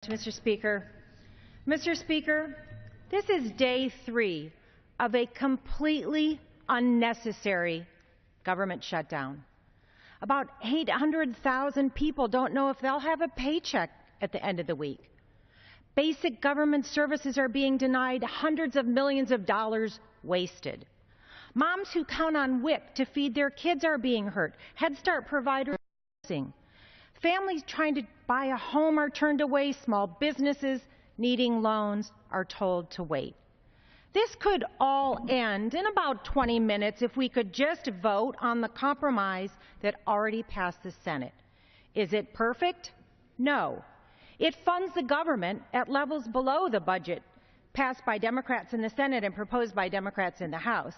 Mr. Speaker. Mr. Speaker, this is day 3 of a completely unnecessary government shutdown. About 800,000 people don't know if they'll have a paycheck at the end of the week. Basic government services are being denied, hundreds of millions of dollars wasted. Moms who count on WIC to feed their kids are being hurt. Head Start providers are missing. Families trying to buy a home are turned away. Small businesses needing loans are told to wait. This could all end in about 20 minutes if we could just vote on the compromise that already passed the Senate. Is it perfect? No. It funds the government at levels below the budget passed by Democrats in the Senate and proposed by Democrats in the House.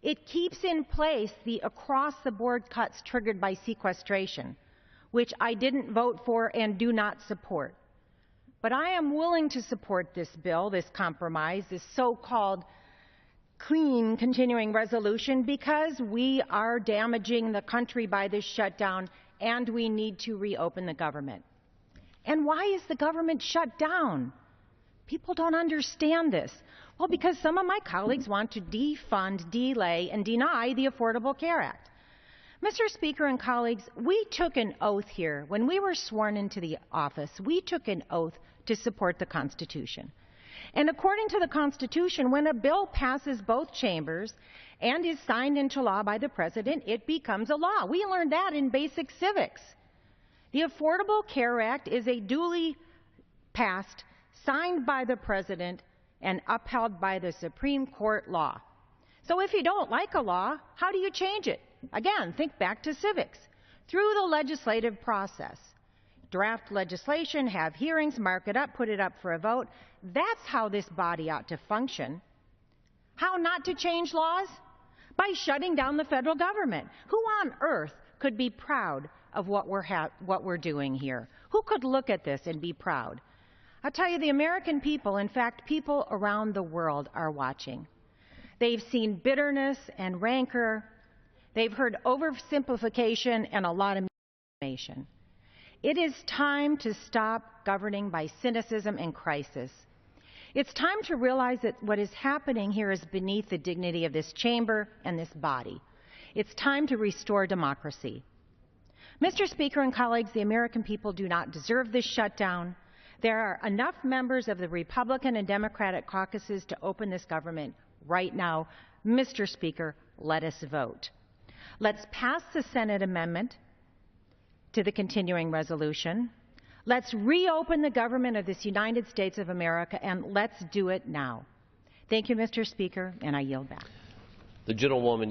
It keeps in place the across-the-board cuts triggered by sequestration, which I didn't vote for and do not support. But I am willing to support this bill, this compromise, this so-called clean continuing resolution, because we are damaging the country by this shutdown and we need to reopen the government. And why is the government shut down? People don't understand this. Well, because some of my colleagues want to defund, delay, and deny the Affordable Care Act. Mr. Speaker and colleagues, we took an oath here. When we were sworn into the office, we took an oath to support the Constitution. And according to the Constitution, when a bill passes both chambers and is signed into law by the President, it becomes a law. We learned that in basic civics. The Affordable Care Act is a duly passed, signed by the President, and upheld by the Supreme Court law. So if you don't like a law, how do you change it? Again, think back to civics. Through the legislative process. Draft legislation, have hearings, mark it up, put it up for a vote. That's how this body ought to function. How not to change laws? By shutting down the federal government. Who on earth could be proud of what we're doing here? Who could look at this and be proud? I'll tell you, the American people, in fact, people around the world are watching. They've seen bitterness and rancor. They've heard oversimplification and a lot of misinformation. It is time to stop governing by cynicism and crisis. It's time to realize that what is happening here is beneath the dignity of this chamber and this body. It's time to restore democracy. Mr. Speaker and colleagues, the American people do not deserve this shutdown. There are enough members of the Republican and Democratic caucuses to open this government right now. Mr. Speaker, let us vote. Let's pass the Senate amendment to the continuing resolution. Let's reopen the government of this United States of America, and let's do it now. Thank you, Mr. Speaker, and I yield back. The gentlewoman